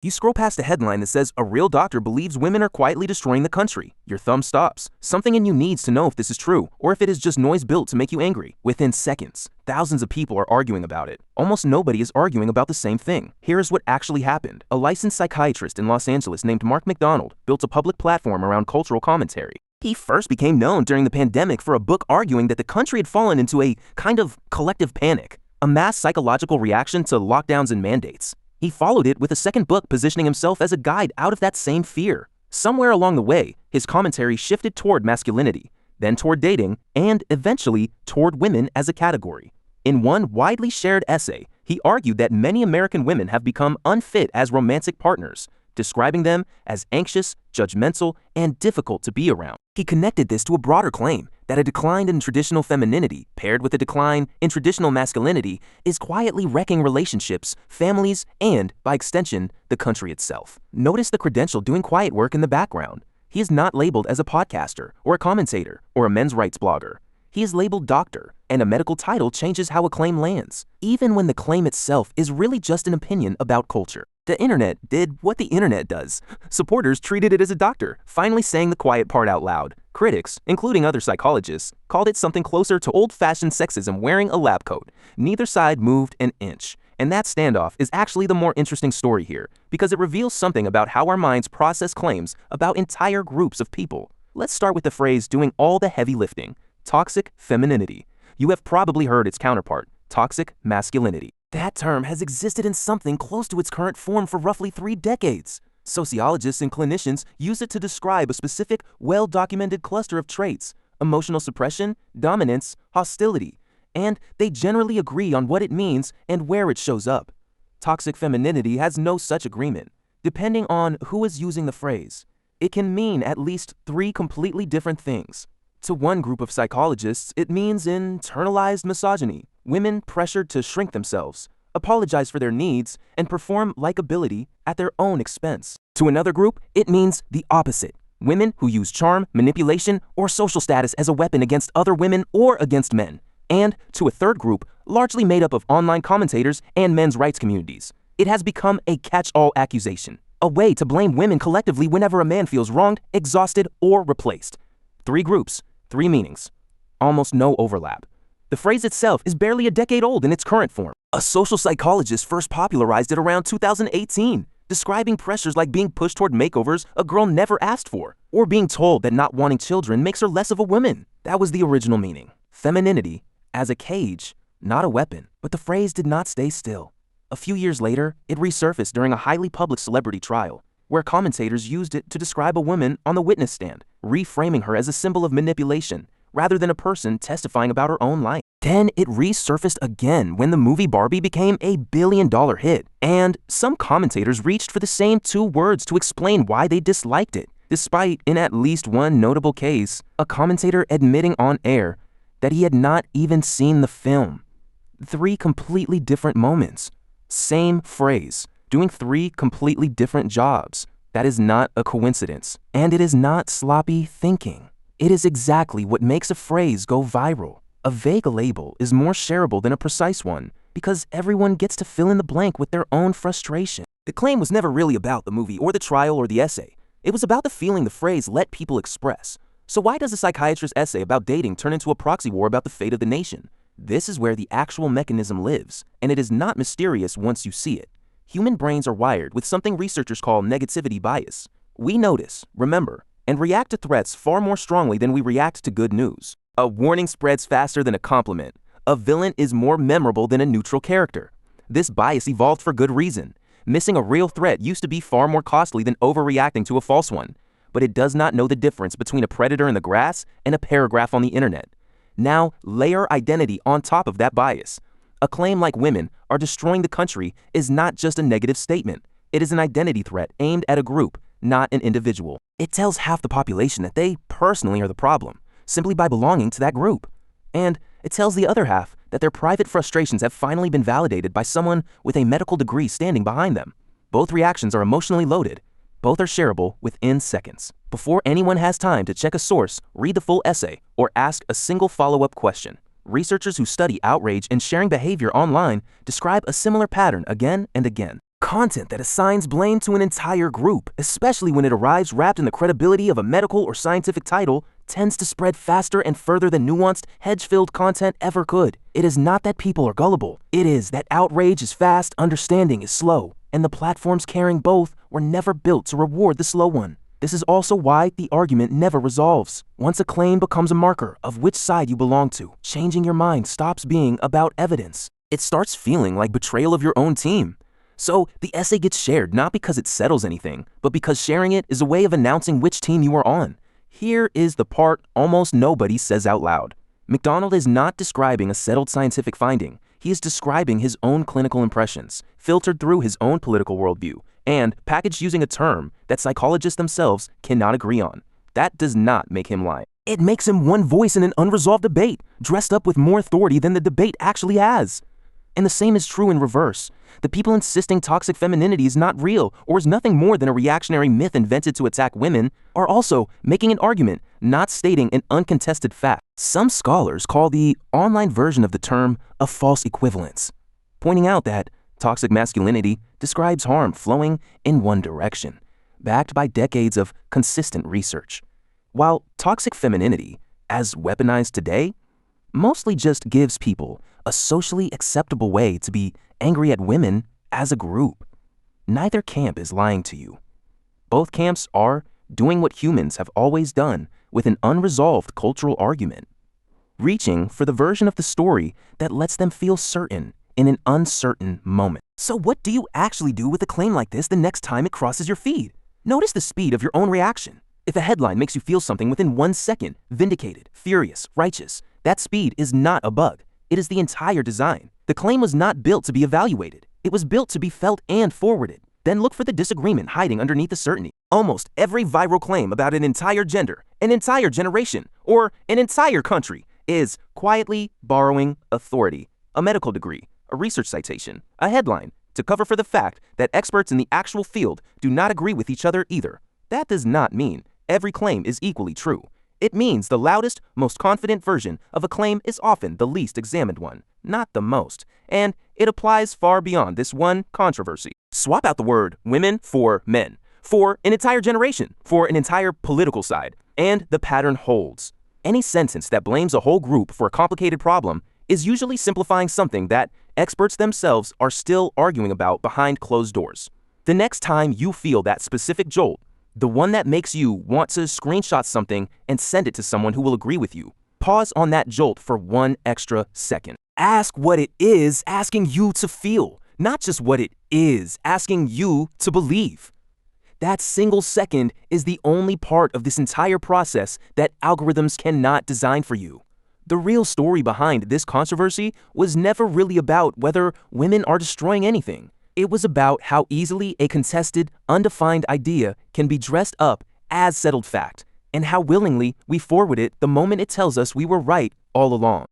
You scroll past a headline that says a real doctor believes women are quietly destroying the country. Your thumb stops. Something in you needs to know if this is true, or if it is just noise built to make you angry. Within seconds, thousands of people are arguing about it. Almost nobody is arguing about the same thing. Here's what actually happened. A licensed psychiatrist in Los Angeles named Mark McDonald built a public platform around cultural commentary. He first became known during the pandemic for a book arguing that the country had fallen into a kind of collective panic, a mass psychological reaction to lockdowns and mandates. He followed it with a second book positioning himself as a guide out of that same fear. Somewhere along the way, his commentary shifted toward masculinity, then toward dating, and eventually toward women as a category. In one widely shared essay, he argued that many American women have become unfit as romantic partners, describing them as anxious, judgmental, and difficult to be around. He connected this to a broader claim that a decline in traditional femininity, paired with a decline in traditional masculinity, is quietly wrecking relationships, families, and, by extension, the country itself. Notice the credential doing quiet work in the background. He is not labeled as a podcaster, or a commentator, or a men's rights blogger. He is labeled doctor, and a medical title changes how a claim lands, even when the claim itself is really just an opinion about culture. The internet did what the internet does. Supporters treated it as a doctor, finally saying the quiet part out loud. Critics, including other psychologists, called it something closer to old-fashioned sexism wearing a lab coat. Neither side moved an inch. And that standoff is actually the more interesting story here, because it reveals something about how our minds process claims about entire groups of people. Let's start with the phrase doing all the heavy lifting: toxic femininity. You have probably heard its counterpart, toxic masculinity. That term has existed in something close to its current form for roughly 3 decades. Sociologists and clinicians use it to describe a specific, well-documented cluster of traits: emotional suppression, dominance, hostility, and they generally agree on what it means and where it shows up. Toxic femininity has no such agreement. Depending on who is using the phrase, it can mean at least 3 completely different things. To one group of psychologists, it means internalized misogyny, women pressured to shrink themselves, apologize for their needs, and perform likability at their own expense. To another group, it means the opposite: women who use charm, manipulation, or social status as a weapon against other women or against men. And to a third group, largely made up of online commentators and men's rights communities, it has become a catch-all accusation, a way to blame women collectively whenever a man feels wronged, exhausted, or replaced. 3 groups, 3 meanings. Almost no overlap. The phrase itself is barely a decade old in its current form. A social psychologist first popularized it around 2018, describing pressures like being pushed toward makeovers a girl never asked for, or being told that not wanting children makes her less of a woman. That was the original meaning. Femininity as a cage, not a weapon. But the phrase did not stay still. A few years later, it resurfaced during a highly public celebrity trial, where commentators used it to describe a woman on the witness stand, reframing her as a symbol of manipulation, rather than a person testifying about her own life. Then it resurfaced again when the movie Barbie became a billion-dollar hit, and some commentators reached for the same 2 words to explain why they disliked it, despite, in at least one notable case, a commentator admitting on air that he had not even seen the film. 3 completely different moments. Same phrase, doing 3 completely different jobs. That is not a coincidence, and it is not sloppy thinking. It is exactly what makes a phrase go viral. A vague label is more shareable than a precise one, because everyone gets to fill in the blank with their own frustration. The claim was never really about the movie or the trial or the essay. It was about the feeling the phrase let people express. So why does a psychiatrist's essay about dating turn into a proxy war about the fate of the nation? This is where the actual mechanism lives, and it is not mysterious once you see it. Human brains are wired with something researchers call negativity bias. We notice, remember, and react to threats far more strongly than we react to good news. A warning spreads faster than a compliment. A villain is more memorable than a neutral character. This bias evolved for good reason. Missing a real threat used to be far more costly than overreacting to a false one. But it does not know the difference between a predator in the grass and a paragraph on the internet. Now, layer identity on top of that bias. A claim like women are destroying the country is not just a negative statement. It is an identity threat aimed at a group, not an individual. It tells half the population that they personally are the problem, simply by belonging to that group. And it tells the other half that their private frustrations have finally been validated by someone with a medical degree standing behind them. Both reactions are emotionally loaded. Both are shareable within seconds. Before anyone has time to check a source, read the full essay, or ask a single follow-up question, researchers who study outrage and sharing behavior online describe a similar pattern again and again. Content that assigns blame to an entire group, especially when it arrives wrapped in the credibility of a medical or scientific title, tends to spread faster and further than nuanced, hedge-filled content ever could. It is not that people are gullible. It is that outrage is fast, understanding is slow, and the platforms carrying both were never built to reward the slow one. This is also why the argument never resolves. Once a claim becomes a marker of which side you belong to, changing your mind stops being about evidence. It starts feeling like betrayal of your own team. So the essay gets shared not because it settles anything, but because sharing it is a way of announcing which team you are on. Here is the part almost nobody says out loud. MacDonald is not describing a settled scientific finding. He is describing his own clinical impressions, filtered through his own political worldview, and packaged using a term that psychologists themselves cannot agree on. That does not make him lie. It makes him one voice in an unresolved debate, dressed up with more authority than the debate actually has. And the same is true in reverse. The people insisting toxic femininity is not real or is nothing more than a reactionary myth invented to attack women are also making an argument, not stating an uncontested fact. Some scholars call the online version of the term a false equivalence, pointing out that toxic masculinity describes harm flowing in one direction, backed by decades of consistent research, while toxic femininity, as weaponized today, mostly just gives people a socially acceptable way to be angry at women as a group. Neither camp is lying to you. Both camps are doing what humans have always done with an unresolved cultural argument, reaching for the version of the story that lets them feel certain in an uncertain moment. So what do you actually do with a claim like this the next time it crosses your feed? Notice the speed of your own reaction. If a headline makes you feel something within 1 second, vindicated, furious, righteous, that speed is not a bug. It is the entire design. The claim was not built to be evaluated. It was built to be felt and forwarded. Then look for the disagreement hiding underneath the certainty. Almost every viral claim about an entire gender, an entire generation, or an entire country is quietly borrowing authority, a medical degree, a research citation, a headline, to cover for the fact that experts in the actual field do not agree with each other either. That does not mean every claim is equally true. It means the loudest, most confident version of a claim is often the least examined one, not the most, and it applies far beyond this one controversy. Swap out the word women for men, for an entire generation, for an entire political side, and the pattern holds. Any sentence that blames a whole group for a complicated problem is usually simplifying something that experts themselves are still arguing about behind closed doors. The next time you feel that specific jolt, the one that makes you want to screenshot something and send it to someone who will agree with you, pause on that jolt for 1 extra second. Ask what it is asking you to feel, not just what it is asking you to believe. That single second is the only part of this entire process that algorithms cannot design for you. The real story behind this controversy was never really about whether women are destroying anything. It was about how easily a contested, undefined idea can be dressed up as settled fact, and how willingly we forward it the moment it tells us we were right all along.